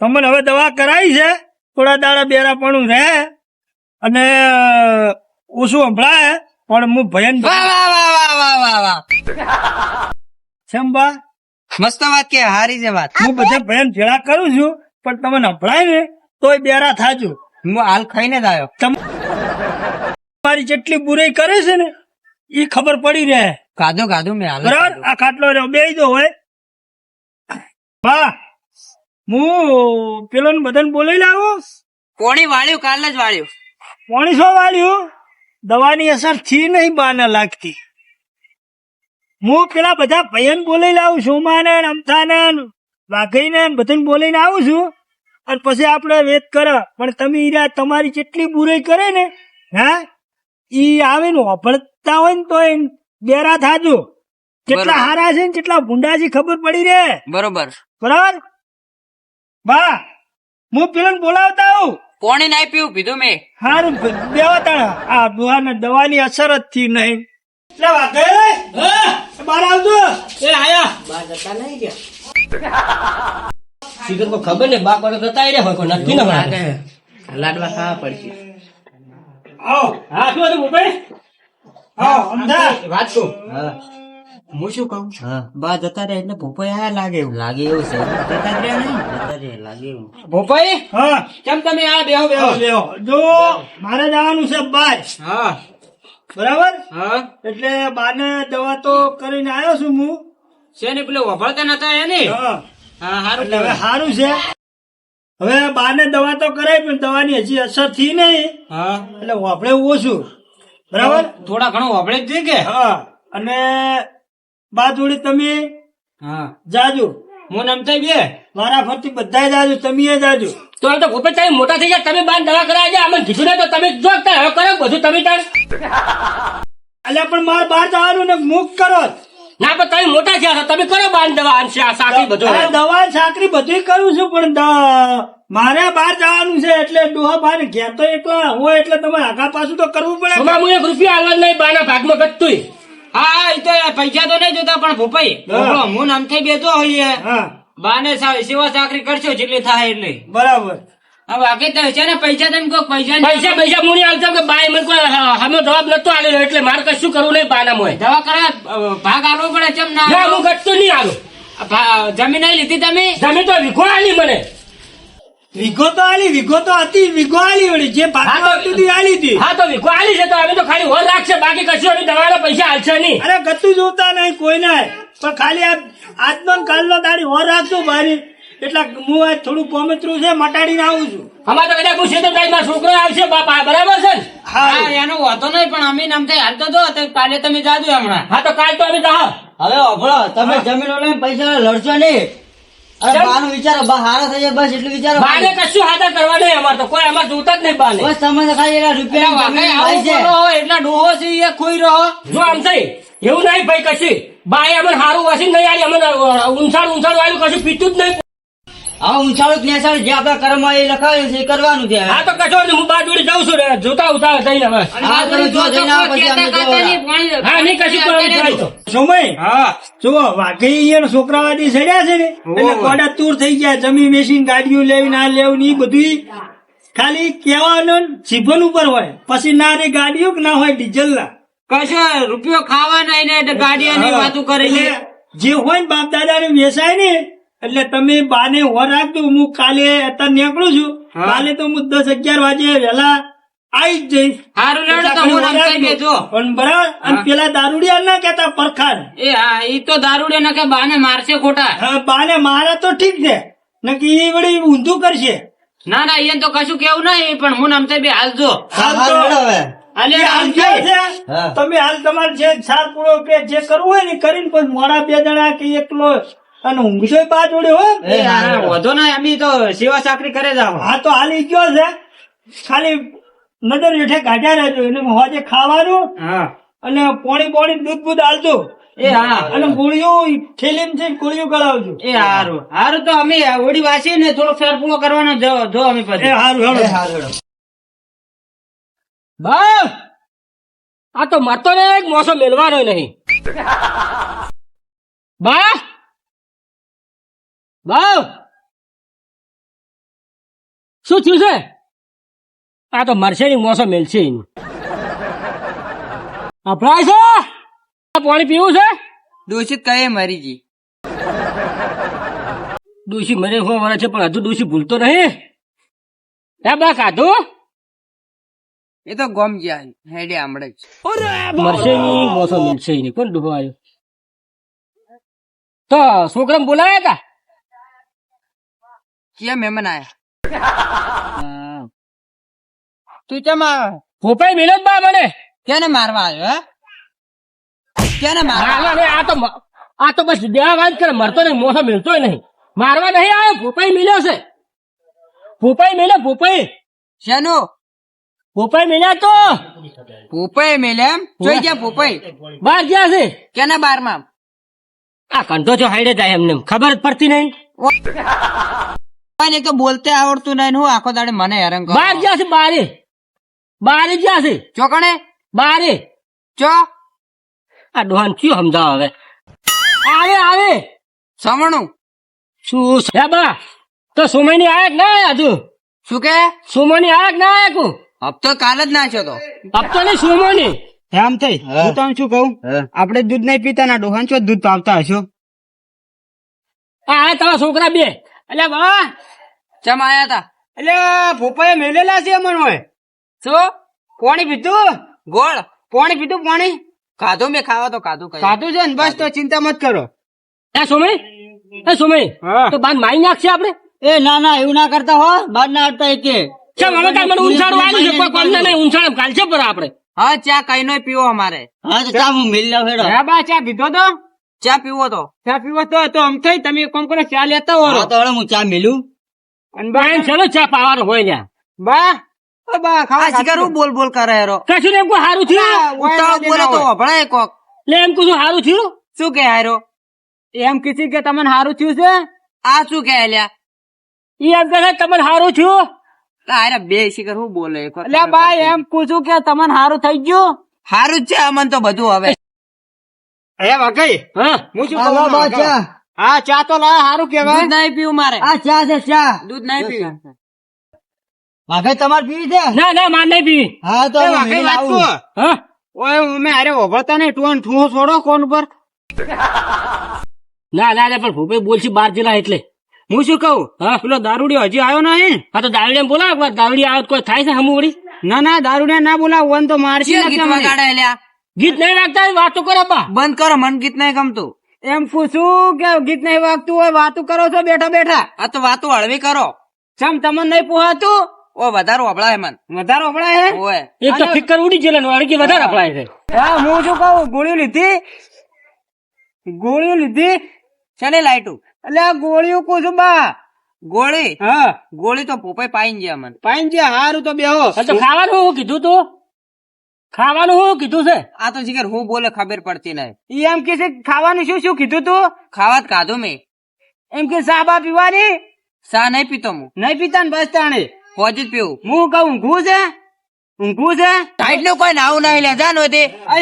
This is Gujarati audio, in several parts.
તમને હવે દવા કરાવી છે, થોડા દાડા બેરાપણું રહે અને ઓછું સંભળાય, પણ હું ભયન શંભા મસ્ત વાત કે હારી છે વાત. હું બધા ભયન ભેળા કરું છું, પણ તમે સંભળાય ને તોય બેરા થાજો. હું હાલ ખાઈને જ આવ્યો. તમારી જેટલી બુરાઈ કરે છે ને એ ખબર પડી રહે. ખાધું મેં હાલ. બરાબર, આ ખાટલો રહ્યો બે દો હોય. હા, હું પેલો બધાને બોલાવી લાવો. પોણી વાળ્યું, કાલ જ વાળ્યું. પાણી શું વાળ્યું? દવાની અસર થી નહીં બાના લાગતી. હું પેલા બધા ભયન બોલાવી લાવું, સોમાને અમથાને વાઘઈને બધાને બોલાવીને આવું છું, અને પછી આપણે વેત કરે. પણ તમે ઈરા તમારી જેટલી બુરાઈ કરે ને, હા, ઈ આવે ને વાપરતા હોય ને તો બેરા થાજો. કેટલા હારા છે ને કેટલા ભૂંડા છે ખબર પડી રે. બરોબર બરાબર. બા, હું પેલા બોલાવતા આવું. પોણી નહીં પીવું, પીધું મેં. હારું દેવાતા આ દુહાને દવાની અસર જ થી નહીં. એટલે વાગે બાર આવજો. એ આયા બા જતા નહીં ગયા. સીધો તો ખબર ને બા કરે જતા રે હોય કોઈ નક્કી ન હોય. લાડવા ખાવા પડશે. આવો. હા, શું હતું મોબાઈલ? આવો અમદા વાત કહું. હા, હું શું કહું? હા, બા જતા રહે એટલે ભોપાઈ આયા લાગે એવું. લાગે એવું છે. જતા જ રહ્યા નહીં, જતા રહે લાગે એવું. ભોપાઈ, હા, કેમ તમે આ બેહો લેવો. જો મારે જવાનું છે બાર. હા બરાબર. હા, એટલે બાને દવા તો કરીને આવ્યો છું હું. છે ને પેલો વફળતા નતા એ ને. હા, હા, હારું એટલે હવે સારું છે. હવે બાને દવા તો કરાય પણ દવાની હજી અસર થી નહીં, હા, એટલે વાપરે ઓછું. બરાબર. થોડા ઘણું વફળે જ છે કે. હા, અને બા જોડે તમે હા, જાજો. હું નમતાઈ બે મારા ફરતી બધા જાજો, તમે જાજો. તો આમ તો ભૂપેશ તમે મોટા થઈ ગયા, તમે બાર દવા કરાવી જાય. અમે કીધું ને તો તમે જો હવે કરો બધું તમે તાર. અલ્યા પણ મારે બહાર જવાનું ને મુક કરો. ના પણ તમે મોટા થયા છો, તમે કરો બાર દવા આનશે આ સાકી બધું. આ દવા સાકરી બધું કરું છું, પણ મારે બહાર જવાનું છે એટલે ડોહા બાર ઘેર તો એકલા હોય એટલે તમારે આગા પાછું તો કરવું પડે. તમારે હું 1 રૂપિયા આલવા નહીં બાના ભાગમાં ગતું. હા, એ તો પૈસા તો નહીં જોતા, પણ ભૂપાઈ હું નમતાઈ બેઠો હોઈએ. હા, બાને સેવા ચાકરી કરશો જેટલી થાય એટલે. બરાબર. હવે આગે તો છે ને પૈસા તમે કહો પૈસા મુની આવતો કે બાય મને કોઈ હમે જવાબ નતો આલેલો એટલે મારે કશું કરવું નહીં બાના મોય. દવા કરા ભાગ આલવો પડે કેમ ના? ના, હું ગટતું નહીં આલું. જમીન નહીં લીધી તમે? જમીન તો વિખો આલી મને. વિગો તો હતી વિગો આલી વળી જે પાછળ હતી આલી હતી. હા, તો વિખો આલી છે તો અમે તો ખાલી હોર રાખશે, બાકી કશું અમે દવાના પૈસા હાલશે નહીં. અરે ગતું જોતા નહીં કોઈ ના, પણ ખાલી આજનો ને કાલનો તારી હોર રાખજો બારી. એટલે હું આજ થોડું કોમેત્રું છે મટાડીને આવું છું. અમારે તો કદાચ પૂછે તો કઈ મારો છોકરો આવશે બાપા, બરાબર છે ને? હા, એનો વાતો નહીં, પણ અમે નમતાઈ હાલતો જો કાલે તમે જાજો હમણાં. હા, તો કાલ તો અમે જાઓ. હવે ઓભળો, તમે જમીન લઈને પૈસા લડશો નહીં. અરે બાનું વિચારો, બા હારા થઈ જાય બસ એટલું વિચારો. બાને કશું હાથા કરવા નહીં, અમારે તો કોઈ અમારે જોતા જ નહીં બાને. બસ તમે તો ખાલી એના રૂપિયા જમીન લાવી છે. એટલા ડોહો છે એ ખોઈ રહ્યો. જો આમ થઈ એવું નહીં ભાઈ કશું બાએ અમને સારું વસી નહીં આલી, અમને ઊંચાણ વાળું કશું પીતું જ નહીં. હવે ઊંચાળું નેસાળું જે આપડા કર્મ એ લખાવ્યું છે એ કરવાનું છે. હા, તો કશો નહીં, હું બા જોડે જાઉં છું ને જોતા ઉતાર થઈને હવે. હા, તમે જો જઈને આવો પછી અમને જોવા. હા, નહીં કશું કરવાનું તો. સમય હા, જુઓ વાઘઈ અહીંયા છોકરાવાદી સડ્યા છે ને એટલે કોડા તૂર થઈ ગયા. જમી મેસીન ગાડીઓ લેવી ના લેવું ને એ બધું ખાલી કેવાનું જીભન ઉપર હોય, પછી ના રે ગાડીઓ કે ના હોય ડીઝલ ના. કશો રૂપિયો ખાવા નહીં ને ગાડીઓની વાતો કરી લે. જે હોય ને બાપ દાદા ને વેસાય ને એટલે તમે બાને હોર રાખજો. હું કાલે અત્યારે નીકળું છું, કાલે તો હું 10-11 વાગે વહેલા આવી જ જઈશ. સારું લેવડો તો હું નમતાઈ બેઠો. પણ બરાબર. અને પેલા દારૂડિયા ના કેતા પરખાન. એ હા, ઈ તો દારૂડે ના કે બાને મારશે ખોટા. હા, બાને મારે તો ઠીક છે, નકી એ વળી ઊંધું કરશે. ના ના, અહીંયા તો કશું કેવું નહીં, પણ હું નમતાઈ બે હાલજો. હા, હા, હેડો હવે. એ હાલ ક્યાં છે? હા. તમે હાલ તમારે જે સાર પૂરો કે જે કરવું હોય ને કરીને પછી મોડા 2 જણા કે એકલો અને ઊંઘશો બા જોડે હોય. એ હા, વધો ના, અમે તો સેવા ચાકરી કરે જાવ. હા, તો હાલ ઈ કયો છે ખાલી નજર હેઠે કાઢ્યા રહેજો. એને હોજે ખાવાનું હા, અને પોણી દૂધ હાલજો. એ હા, અને ગોળીઓ થેલીમ છે ગોળીઓ ગળાવજો. એ હારું હારું. તો અમે ઓડી વાસી ને થોડો ફેર પૂરો કરવાનો જો અમે એ પછી. હારું એ હેડો. હારું, હેડો. બા આ તો મારતો ને એક મોસો મેલવાનો નહીં. બા શું થયું છે? આ તો મરસેની મોસમ મેલશે એની. અભરાય છે? આ પાણી પીવું છે? દોષિત કહે મરીજી. ડોશી મરે હો વરે છે પણ હજુ ડોશી ભૂલતો નહીં. હે બા ખાધું? એ તો ગોમ ગયા હેડે આમળે જ. મરસેની મોસમ મેલશે એની. કોણ ડૂબો આવ્યો? તો છોકરાને બોલાયા હતા? ક્યાં મહેમાન આયા? તું કેમ આવ્યો? ભોપાઈ મેલો જ બા મને. ક્યાંને મારવા આવ્યો? હે ક્યાંને મારવા? ના, ના, આ તો બસ દેવા વાત કરે. મરતો નહીં, મોસો મિલતોય નહીં. મારવા નહીં આવ્યો. ભોપાઈ મિલ્યો છે. ભોપાઈ મેલ્યો. ભોપાઈ શેનું? ભોપાઈ મેલ્યા તો પોપાઈ મેલે એમ? જોઈ ગયા પોપાઈ? બહાર ગયા છે. કેના બારમાં? આ કંધો છો હાઈડે જાય એમને ખબર જ પડતી નહીં. એક તો બોલતે આવડતું નહીં ને હું આખો દાડે મને હેરાન કરું. બહાર ગયા છે. બારે ગયા છે. ચોકણે બારે. ચો આ ડોહાન કયું સમજાવ હવે? આવે સમણું શું છે બા? તો સોમયની આયા કે ના આયા હજુ? શું કે? સોમોની આયા કે ના આયા કુ? હપ્તો કાલ જ નાખ્યો તો. હપ્તો નહીં, સોમોની. એમ થઈ હું તમને શું કહું, આપણે દૂધ નહીં પીતા ના ડોહાન છો દૂધ પાવતા હશો. આ તમારા છોકરા બે. અલ્યા બા, ચમ આયા તા? એટલે ભોપાએ મેલેલા છે અમન હોય. શું? પાણી પીધું? ગોળ પાણી પીધું? પાણી ખાધું મેં, ખાવા તો ખાધું કઈ. ખાધું છે ને? બસ તો ચિંતા મત કરો. સોમય હા. તો બાદ મારી નાખશે આપણે. એ ના ના એવું ના કરતા હો, બાદ ના હટતા એક. ચમ હવે કાલ મને ઊંચાડું આવ્યું છે. કોઈ કોમને નહીં ઊંચાડું કાલ છે પર આપણે. હા ચા કઈ નો પીવો અમારે. હા તો ચા હું મિલ લઉં હેડો. હા બા ચા પીધો તો? ચા પીવો તો? ચા પીવો તો આમ થઈ તમે કોમ કરો ચા લેતા હો. હા તો હવે હું ચા મિલું. અને બા બા એમ ચલો ચા પાવાનો હોય ને. બા ઓ બા આ ખાવા શિકાર હું બોલ બોલ કરે હેરો. કશું ને એમ કોઈ સારું થયું? ઉતાવળ બોલે તો વભળાય કોક. લે એમ કહું છું સારું થયું? શું કે હારો? એમ કીધી કે તમને સારું થયું છે? આ શું કે અલ્યા? ઈ એમ કહે છે તમને સારું થયું? અરે બે શિકાર હું બોલે? એટલે બા એમ પૂછું કે તમને સારું થઈ ગયું? હારું જ છે અમન તો બધું હવે. હે વાકઈ હા હું શું કહું છું? હા ચા તો લા સારું દૂધ કેવાય. નહીં પીવું મારે. આ ચા છે ચા. દૂધ નહીં પીવું. વાઘે તમારે પીવી છે? ના ના માર નહીં પીવી. હા તો એ હું વાકઈ મેળીને વાત આવું. તો. હા ઓય અમે અરે ઓભળતા નહીં ટુન ઠું છોડો કોણ પર. ના ના ના પણ ભૂપે બોલશી બાર જિલ્લા એટલે. હું શું કહું, હા પેલો દારૂડિયો હજી આવ્યો નહીં? હા તો દારૂડિયા બોલાવ એકવાર. દારૂડિયા આવે તો કોઈ થાય છે હમું વળી? ના ના દારૂડિયા ના બોલાવો વન તો મારશે શી ને ગીત તમને. વગાડે અલ્યા? ગીત નહીં વાગતા હોય, વાતો કરો બા. બંધ કરો, મન ગીત નહીં ગમતું. એમ પૂછું કે ગીત નહીં વાગતું હોય વાતું કરો છો બેઠા બેઠા? આ તો વાતો હળવી કરો. ચમ તમને નહીં પોહાતું? ઓ વધારે વભળાય મન. વધારે ઓપડાય હે? ઓય એક તો ફિકર ઉડી ગયેલા ને અડકી વધારે અપડાય છે. હા હું શું કહું, ગોળીઓ લીધી? ગોળીઓ લીધી? શેની લાઈટું? એટલે આ ગોળીઓ પૂછું બા. ગોળી? હા ગોળી તો પોપાઈ પાઈ ગયા મન. પાઈન જે હારું તો બેહો. હા તો ખાવાનું હું કીધું તું? ખાવાનું હું કીધું છે? આ તો શિકાર હું બોલે ખબર પડતી નહીં. ઈ એમ કે છે ખાવાનું શું શું કીધું તું? ખાવા જ ખાધું મેં. એમ કે સા બા પીવાની? ચા નહીં પીતો હું. નહીં પીતા ને બસ તાણે. હોજ જ પીવું. હું કહું ઊંઘું છે? ઊંઘું છે? એટલું કોઈ નાવું નહીં લે જા નો તે. આ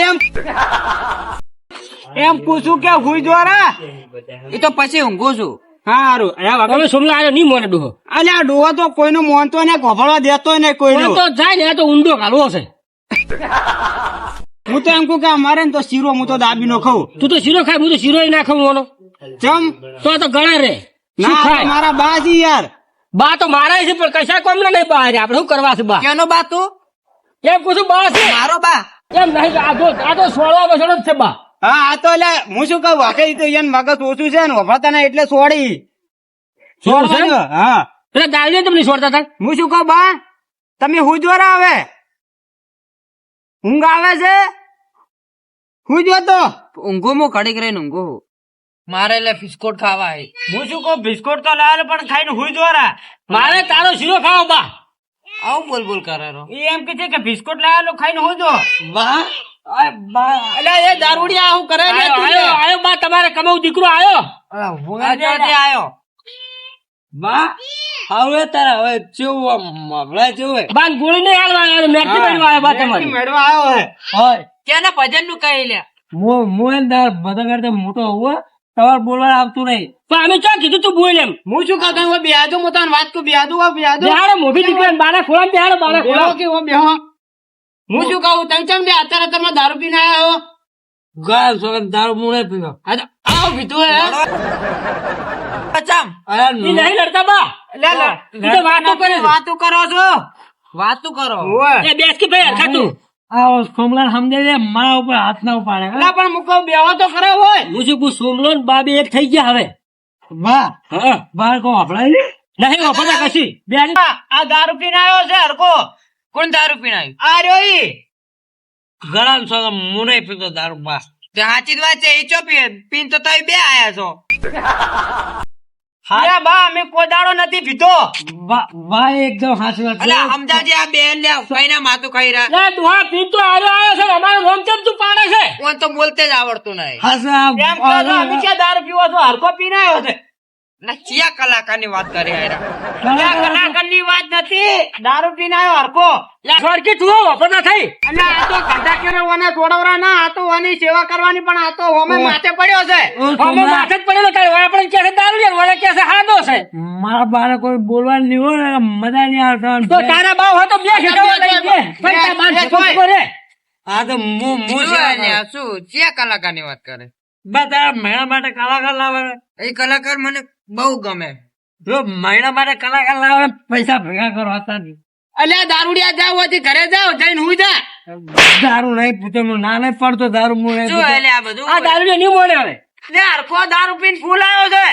એમ પૂછું કે હુઈ દ્વારા? એ તો પછી ઊંઘું છું. હા હારું. હવે સોમલા આવ્યો નહીં મોને ડોહો. અલ્યા ડોહો તો કોઈનો મોનતો ને ગોભળવા દેતો ને કોઈનો. તો જાય ને આ તો ઊંડો કાઢવો છે. હું તો એમ કહું કે અમારે ને તો શીરો હું તો દાબી નો ખાઉં. તું તો શીરો ખાય, હું તો શીરો ના ખાઉં મોનો. ચમ તો આ તો ગણા રે. શું ના ખાય? મારા બા છે યાર. બા તો મારા છે પણ કશા કોમ નહીં બા હારે. આપણે શું કરવા છે બા? કેનો બા તું? એમ પૂછું બા છે મારો બા. એમ નહીં. આ તો સોળવા બસડો જ છે બા. હા આ તો એટલે હું શું કહું વાકઈ તો એને મગજ ઓછું છે ને વફાતા ને એટલે છોડી. શું છે? હા પેલા દારૂ તમને છોડતા હતા. હું શું કહું બા, તમે હું દ્વારા આવે ઊંઘ આવે છે? હું જો તો ઊંઘું હું ઘડીક રહીને ઊંઘું. મારે એટલે બિસ્કોટ ખાવા હે. હું શું કહું બિસ્કોટ તો લાવે પણ ખાઈને હું દ્વારા. મારે તારો શીરો ખાવો બા. આવું બોલ બોલ કરે રો. એ એમ કે છે કે બિસ્કોટ લાવેલો ખાઈને હું જો. બા એટલે એ દારૂડિયા આવું કરે ને તું આયો આયો બા, તમારે કમાવું દીકરો આયો. આયો. બા હવે તારા હવે જેવું હમણાં જેવું બા ગોળી નહીં હાલવા આવ્યો, મેથી મેળવા આવ્યો બા તમારી. મેળવા આવ્યો હે. હોય ક્યાંના ભજન નું કહી લ્યા. હું બધા કરતા મોટો હોઉં તમારે બોલવા આવતું નહીં. પણ અમે ચો કીધું તું બોલ એમ હું શું કહું તને બેહાડું હું તને વાત કરું બેહાડું બેહાડો મોભી દીકરી બાના ખોલા બેહાડો બાના ખોલા કે બેહો હું શું કહું તને ચમ બે અત્યારે દારૂ પીને આયા હો ગાય સોગન દારૂ મુને પીવો આવો પીધું હે ઈ નહીં લડતા બા ઈ તો વાતો કરે છે. વાતો કરો છો વાતો કરો એ બેસ કે ભાઈ હરખા તું આવો સોમલાલ સમજે છે મારા ઉપર હાથ ના ઉપાડે એટલે પણ મુકો બેહો તો ખરો હોય હું શું કહું સોમલો ને બાબી એક થઈ ગયા હવે બા હા બાર કો આપડાય નહીં વફાતા કશી બે આ દારૂ પીને આવ્યો છે હરકો કોણ દારૂ પીને આવ્યું આ રહ્યો ઈ ગળામ સોગન મુને પીતો દારૂ બા તે સાચી જ વાત છે ઈ ચો પીન તો તમે બે આયા છો હા બા અમે કોઈ દાડો નથી પીતો બા એકદમ હાચી વાત અલા સમજાવજે આ બેન લે કઈના માથું ખાઈ રહ્યા લે દુહા પીન તો આવ્યો છે અમારો રોમ ચમ તું પાડે છે કોણ તો બોલતે જ આવડતું નહીં હાસા એમ કહો છો અમે ક્યાં દારૂ પીવો છો હરકો પીને આવ્યો છે ના ચિયા કલાકારની વાત કરી આયરા કલાકારની વાત નથી દારૂ પીને આવ્યો હરકો છોડકી તું વફાતા થઈ એટલે આ તો ગધા કેરવાના છોડવરા ના આ તો વાની સેવા કરવાની પણ આ તો હોમે માથે પડ્યો છે અમે માથે જ પડેલો તારે ઓય આપણે કે છે દારૂ લે ઓય કે છે હાદો છે મારા બારે કોઈ બોલવાનું નહીં હોય ને મજા નહીં આવતા તો તારા બાવ હતો બે ખેતરમાં લઈ દે ભાઈ તાર બાર છોકરો કરે આ તો હું શું ચિયા કલાકારની વાત કરે બા તારા મહિના માટે કલાકાર લાવે એ કલાકાર મને બહુ ગમે જો મહિના માટે કલાકાર લાવે પૈસા ભેગા કરવા હતા નહીં અલ્યા દારૂડિયા જાવ હતી ઘરે જાવ જઈને હુઈ જા દારૂ નહીં પૂછે હું ના નહીં પડતો દારૂ હું નહીં શું પીતો. એટલે આ બધું આ દારૂ ને નહીં મોને હવે લે હરખો દારૂ પીને ફૂલ આવ્યો છે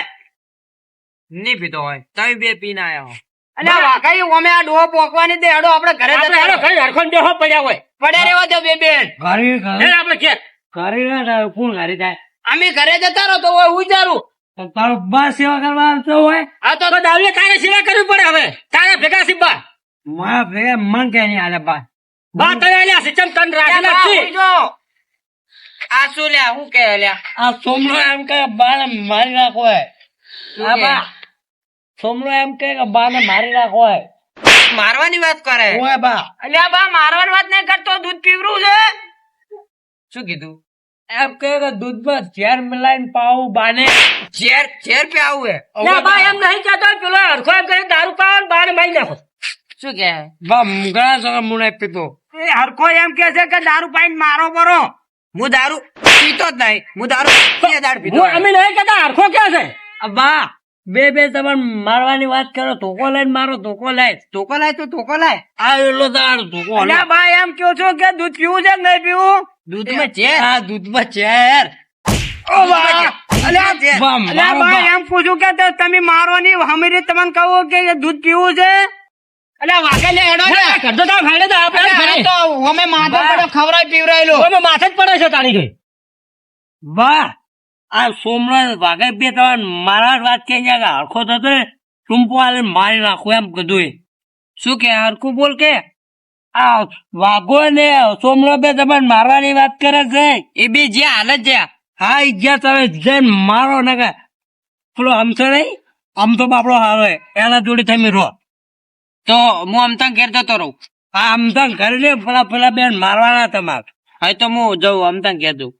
નહીં પીતો હોય તમે બે પીને આયા હો અલ્યા વાઘાઈ ઓમે આ ડોહો પોકવાની દે હેડો આપણે ઘરે આપણે જતા હેડો રહો. ઘરે હરખો બેહો પડ્યા હોય પડ્યા રહેવા દો બે બેન ઘરે હે આપણે કે ઘરે ના થાય કોણ ઘરે થાય અમે ઘરે જતા રહો તો હોય ઉજારું તો તારો બા સેવા કરવા આવતો હોય આ તો દારૂએ તારે સેવા કરવી પડે હવે તારે ભેગા સિબ્બા મારા ભેગા મન કે નહીં હાલે બા બા તને આલ્યા સિસ્ટમ તન રાખી બા, નાખી હુઈ જાઓ. આ શું લ્યા હું કે લ્યા આ સોમલો એમ કે બાને મારી નાખો હે આ બા સોમલો એમ કે બાને મારી નાખો હે મારવાની વાત કરે ઓય બા અલ્યા બા મારવાની વાત નહીં કરતો દૂધ પીવરું છે શું કીધું એમ કે દૂધમાં ઝેર મિલાઈને પાવું બાને ઝેર ઝેર પે આવું હે ના બા એમ નહીં કહેતો પેલો હરખો એમ કરે દારૂ પાવ બાર મારી નાખો શું કે બા મુગળા સગા મુને પીતો એ હરખો એમ કે છે કે દારૂ પાઈને મારો બરો હું દારૂ પીતો જ નહીં હું દારૂ બે દાડ પીતો હું અમે નહીં કહેતા હરખો ક્યાં છે આ બા બે તમે મારવાની વાત કરો ધોકો લઈને મારો ધોકો લાય ધોકો લાય તો ધોકો લાય આ એલો દાડો ધોકો અલ્યા બા એમ કયો છો કે દૂધ પીવું છે કે નહીં પીવું દૂધમાં ઝેર આ દૂધમાં ઝેર ઓ બા અલ્યા બા, અલ્યા મારો બા બા. એમ પૂછું કે તમે મારો ની હમીરી તમને કહું કે દૂધ પીવું છે અલ્યા વાગે લે હેડો લે કરતો તાર ફાડે તો આપણે જ ફરે. તો અમે માથે પડ્યો ખવરાય પીવરાયેલો ઓમે માથે જ પડે છે તારી ગઈ બા આ સોમનાથ વાગે બે તમારે મારા જ વાત કે હરખો થતો ને ટૂંપો આલે મારી નાખું એમ કીધું એ શું કે હરખું બોલ કે આ વાઘો ને સોમલો બે તમારે મારવાની વાત કરે છે એ બે જ્યાં હાલત જ્યાં હા ઈ જ્યાં તમે જઈને મારો ને કે પેલો આમતો નહીં આમ તો બાપડો હારો હે એના જોડે તમે રહો તો હું અમતા ઘેર જતો રહું આ આમ તો ઘરે ને પેલા બેન મારવાના તમારે હા તો હું જઉં અમતા ઘેર જઉં